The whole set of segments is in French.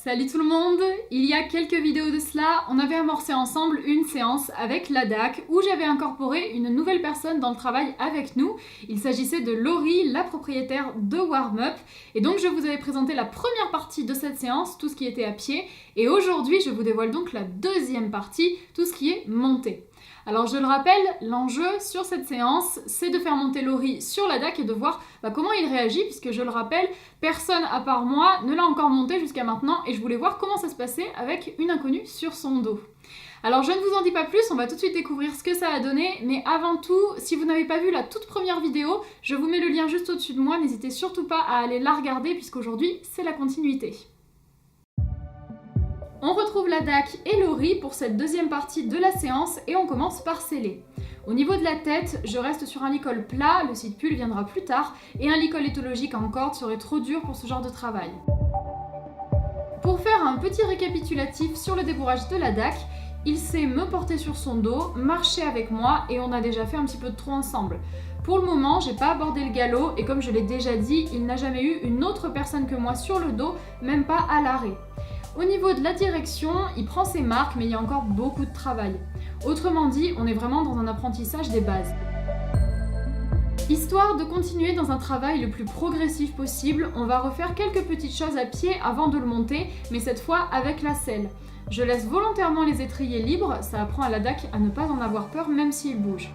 Salut tout le monde! Il y a quelques vidéos de cela, on avait amorcé ensemble une séance avec la DAC où j'avais incorporé une nouvelle personne dans le travail avec nous. Il s'agissait de Laurie, la propriétaire de Warm Up. Et donc je vous avais présenté la première partie de cette séance, tout ce qui était à pied. Et aujourd'hui, je vous dévoile donc la deuxième partie, tout ce qui est monté. Alors je le rappelle, l'enjeu sur cette séance, c'est de faire monter Laurie sur la DAC et de voir comment il réagit, puisque je le rappelle, personne à part moi ne l'a encore monté jusqu'à maintenant et je voulais voir comment ça se passait avec une inconnue sur son dos. Alors je ne vous en dis pas plus, on va tout de suite découvrir ce que ça a donné, mais avant tout, si vous n'avez pas vu la toute première vidéo, je vous mets le lien juste au-dessus de moi, n'hésitez surtout pas à aller la regarder puisqu'aujourd'hui c'est la continuité. On retrouve la DAC et Laurie pour cette deuxième partie de la séance et on commence par sceller. Au niveau de la tête, je reste sur un licol plat, le site pull viendra plus tard, et un licol éthologique en corde serait trop dur pour ce genre de travail. Pour faire un petit récapitulatif sur le débourrage de la DAC, il sait me porter sur son dos, marcher avec moi et on a déjà fait un petit peu de trot ensemble. Pour le moment, j'ai pas abordé le galop et comme je l'ai déjà dit, il n'a jamais eu une autre personne que moi sur le dos, même pas à l'arrêt. Au niveau de la direction, il prend ses marques mais il y a encore beaucoup de travail. Autrement dit, on est vraiment dans un apprentissage des bases. Histoire de continuer dans un travail le plus progressif possible, on va refaire quelques petites choses à pied avant de le monter, mais cette fois avec la selle. Je laisse volontairement les étriers libres, ça apprend à la DAC à ne pas en avoir peur même s'il bouge.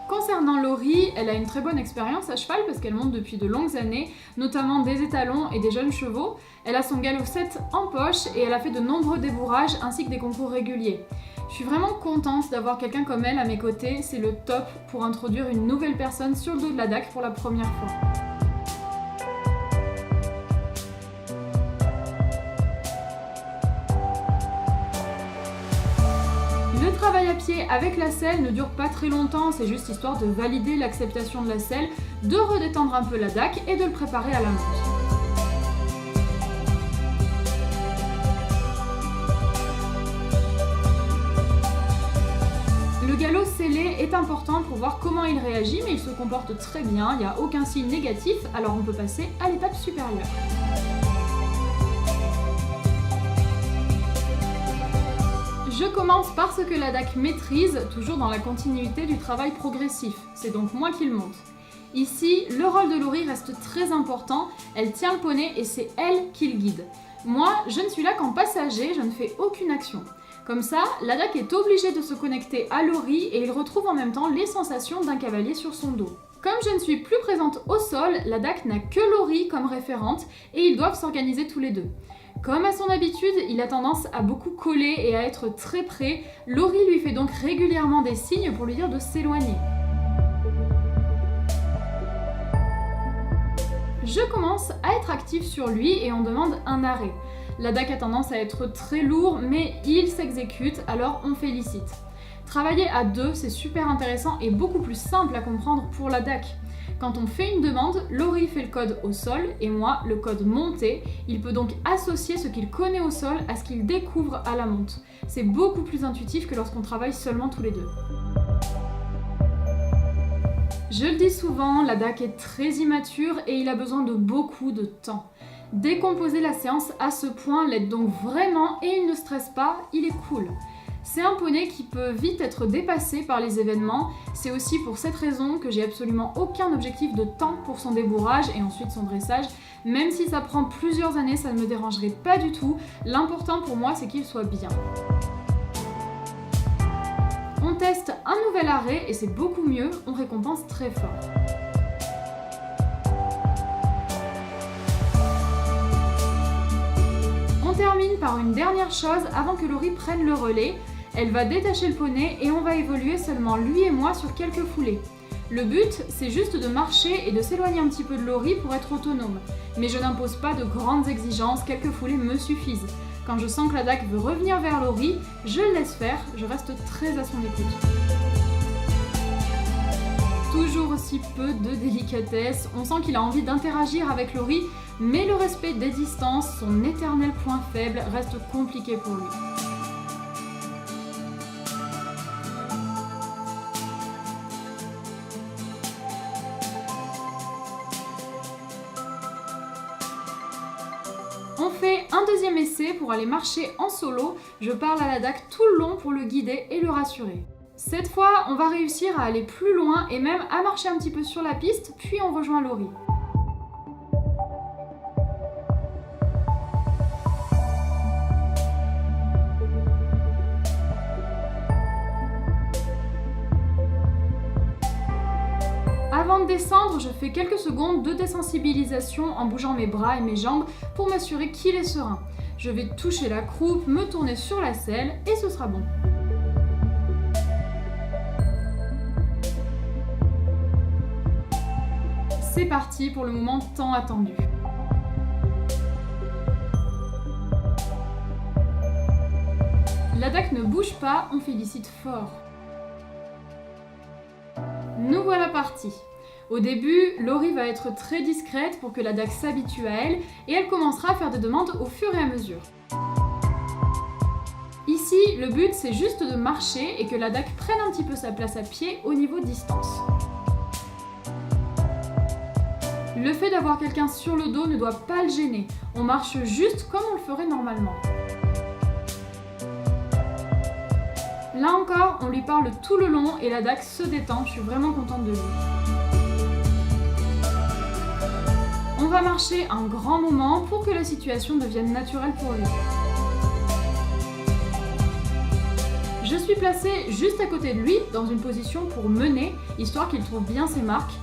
Concernant Laurie, elle a une très bonne expérience à cheval parce qu'elle monte depuis de longues années, notamment des étalons et des jeunes chevaux. Elle a son galop 7 en poche et elle a fait de nombreux débourrages ainsi que des concours réguliers. Je suis vraiment contente d'avoir quelqu'un comme elle à mes côtés, c'est le top pour introduire une nouvelle personne sur le dos de la DAC pour la première fois. Le travail à pied avec la selle ne dure pas très longtemps, c'est juste histoire de valider l'acceptation de la selle, de redétendre un peu la DAC et de le préparer à la monte. Le galop scellé est important pour voir comment il réagit, mais il se comporte très bien, il n'y a aucun signe négatif, alors on peut passer à l'étape supérieure. Je commence par ce que la DAC maîtrise, toujours dans la continuité du travail progressif. C'est donc moi qui le monte. Ici, le rôle de Laurie reste très important, elle tient le poney et c'est elle qui le guide. Moi, je ne suis là qu'en passager, je ne fais aucune action. Comme ça, la DAC est obligée de se connecter à Laurie et il retrouve en même temps les sensations d'un cavalier sur son dos. Comme je ne suis plus présente au sol, la DAC n'a que Laurie comme référente et ils doivent s'organiser tous les deux. Comme à son habitude, il a tendance à beaucoup coller et à être très près. Laurie lui fait donc régulièrement des signes pour lui dire de s'éloigner. Je commence à être active sur lui et on demande un arrêt. La DAC a tendance à être très lourd, mais il s'exécute, alors on félicite. Travailler à deux, c'est super intéressant et beaucoup plus simple à comprendre pour la DAC. Quand on fait une demande, Laurie fait le code au sol et moi le code monté. Il peut donc associer ce qu'il connaît au sol à ce qu'il découvre à la monte. C'est beaucoup plus intuitif que lorsqu'on travaille seulement tous les deux. Je le dis souvent, la DAC est très immature et il a besoin de beaucoup de temps. Décomposer la séance à ce point l'aide donc vraiment et il ne stresse pas, il est cool. C'est un poney qui peut vite être dépassé par les événements, c'est aussi pour cette raison que j'ai absolument aucun objectif de temps pour son débourrage et ensuite son dressage. Même si ça prend plusieurs années, ça ne me dérangerait pas du tout, l'important pour moi c'est qu'il soit bien. On teste un nouvel arrêt et c'est beaucoup mieux, on récompense très fort. On termine par une dernière chose avant que Laurie prenne le relais. Elle va détacher le poney et on va évoluer seulement lui et moi sur quelques foulées. Le but, c'est juste de marcher et de s'éloigner un petit peu de Laurie pour être autonome. Mais je n'impose pas de grandes exigences, quelques foulées me suffisent. Quand je sens que la DAC veut revenir vers Laurie, je le laisse faire, je reste très à son écoute. Toujours aussi peu de délicatesse, on sent qu'il a envie d'interagir avec Laurie, mais le respect des distances, son éternel point faible, reste compliqué pour lui. On fait un deuxième essai pour aller marcher en solo. Je parle à Ladak tout le long pour le guider et le rassurer. Cette fois, on va réussir à aller plus loin et même à marcher un petit peu sur la piste, puis on rejoint Laurie. Avant de descendre, je fais quelques secondes de désensibilisation en bougeant mes bras et mes jambes pour m'assurer qu'il est serein. Je vais toucher la croupe, me tourner sur la selle et ce sera bon. C'est parti pour le moment tant attendu. Ladak ne bouge pas, on félicite fort. Nous voilà partis. Au début, Laurie va être très discrète pour que Ladak s'habitue à elle et elle commencera à faire des demandes au fur et à mesure. Ici, le but c'est juste de marcher et que Ladak prenne un petit peu sa place à pied au niveau distance. Le fait d'avoir quelqu'un sur le dos ne doit pas le gêner, on marche juste comme on le ferait normalement. Là encore, on lui parle tout le long et Ladak se détend, je suis vraiment contente de lui. On va marcher un grand moment pour que la situation devienne naturelle pour lui. Je suis placée juste à côté de lui, dans une position pour mener, histoire qu'il trouve bien ses marques.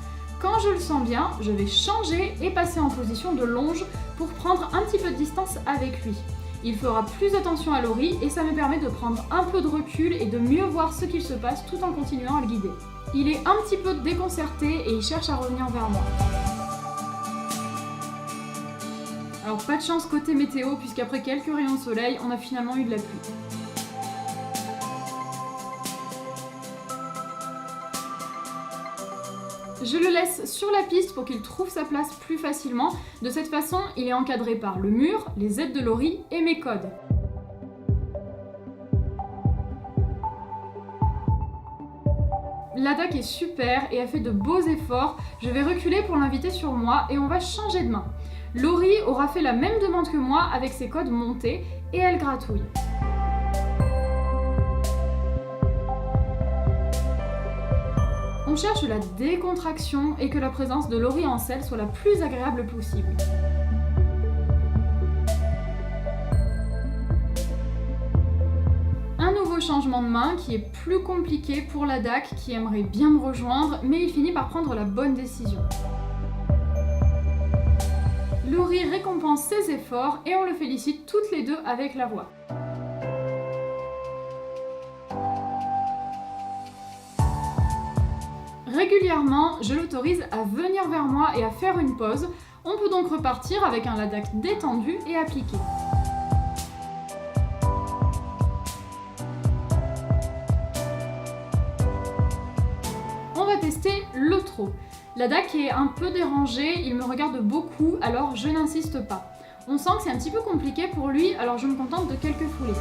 Quand je le sens bien, je vais changer et passer en position de longe pour prendre un petit peu de distance avec lui. Il fera plus attention à Laurie et ça me permet de prendre un peu de recul et de mieux voir ce qu'il se passe tout en continuant à le guider. Il est un petit peu déconcerté et il cherche à revenir vers moi. Alors pas de chance côté météo puisqu'après quelques rayons de soleil, on a finalement eu de la pluie. Je le laisse sur la piste pour qu'il trouve sa place plus facilement. De cette façon, il est encadré par le mur, les aides de Laurie et mes codes. Ladak est super et a fait de beaux efforts. Je vais reculer pour l'inviter sur moi et on va changer de main. Laurie aura fait la même demande que moi avec ses codes montés et elle gratouille. On cherche la décontraction et que la présence de Laurie en selle soit la plus agréable possible. Un nouveau changement de main qui est plus compliqué pour Ladak qui aimerait bien me rejoindre, mais il finit par prendre la bonne décision. Laurie récompense ses efforts et on le félicite toutes les deux avec la voix. Régulièrement, je l'autorise à venir vers moi et à faire une pause. On peut donc repartir avec un Ladak détendu et appliqué. On va tester le trot. Ladak est un peu dérangé, il me regarde beaucoup, alors je n'insiste pas. On sent que c'est un petit peu compliqué pour lui, alors je me contente de quelques foulées.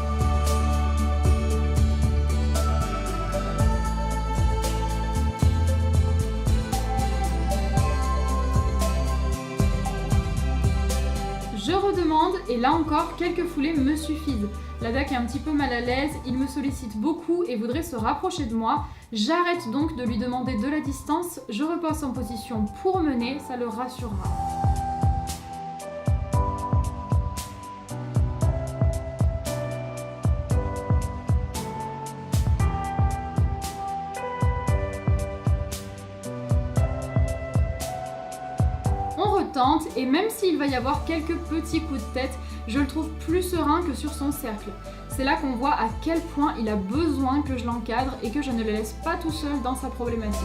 Je redemande et là encore quelques foulées me suffisent. Ladak est un petit peu mal à l'aise, il me sollicite beaucoup et voudrait se rapprocher de moi. J'arrête donc de lui demander de la distance, je repasse en position pour mener, ça le rassurera. Et même s'il va y avoir quelques petits coups de tête, je le trouve plus serein que sur son cercle. C'est là qu'on voit à quel point il a besoin que je l'encadre et que je ne le laisse pas tout seul dans sa problématique.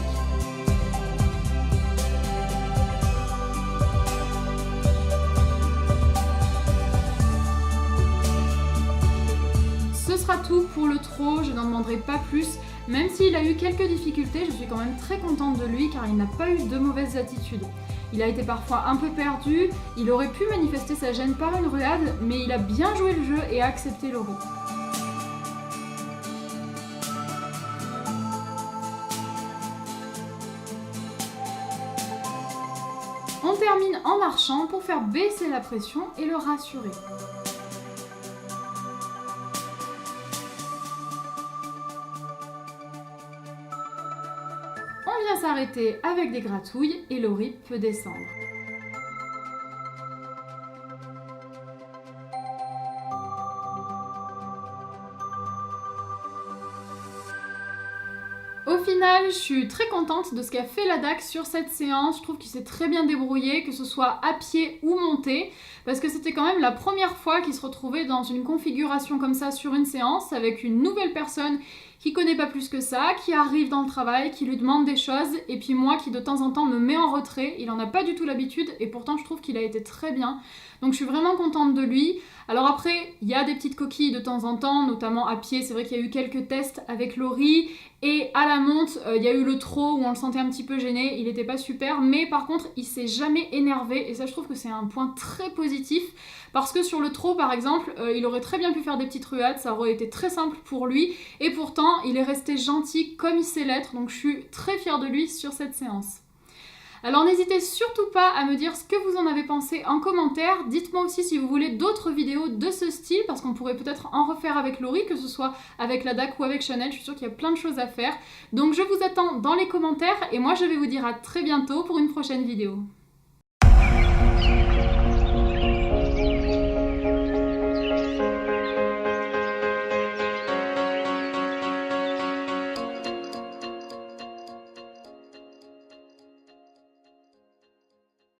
Ce sera tout pour le trot, je n'en demanderai pas plus. Même s'il a eu quelques difficultés, je suis quand même très contente de lui car il n'a pas eu de mauvaises attitudes. Il a été parfois un peu perdu, il aurait pu manifester sa gêne par une ruade, mais il a bien joué le jeu et a accepté Laurie. On termine en marchant pour faire baisser la pression et le rassurer. On vient s'arrêter avec des gratouilles et Laurie peut descendre. Au final, je suis très contente de ce qu'a fait la DAC sur cette séance. Je trouve qu'il s'est très bien débrouillé, que ce soit à pied ou monté, parce que c'était quand même la première fois qu'il se retrouvait dans une configuration comme ça sur une séance, avec une nouvelle personne qui connaît pas plus que ça, qui arrive dans le travail, qui lui demande des choses, et puis moi qui de temps en temps me mets en retrait. Il en a pas du tout l'habitude, et pourtant je trouve qu'il a été très bien. Donc je suis vraiment contente de lui. Alors après, il y a des petites coquilles de temps en temps, notamment à pied. C'est vrai qu'il y a eu quelques tests avec Laurie, et à la monte, il y a eu le trot où on le sentait un petit peu gêné, il n'était pas super, mais par contre, il s'est jamais énervé, et ça je trouve que c'est un point très positif, parce que sur le trot par exemple, il aurait très bien pu faire des petites ruades, ça aurait été très simple pour lui, et pourtant, il est resté gentil comme il sait l'être, donc je suis très fière de lui sur cette séance. Alors n'hésitez surtout pas à me dire ce que vous en avez pensé en commentaire. Dites-moi aussi si vous voulez d'autres vidéos de ce style, parce qu'on pourrait peut-être en refaire avec Laurie, que ce soit avec la DAC ou avec Chanel. Je suis sûre qu'il y a plein de choses à faire. Donc je vous attends dans les commentaires et moi je vais vous dire à très bientôt pour une prochaine vidéo.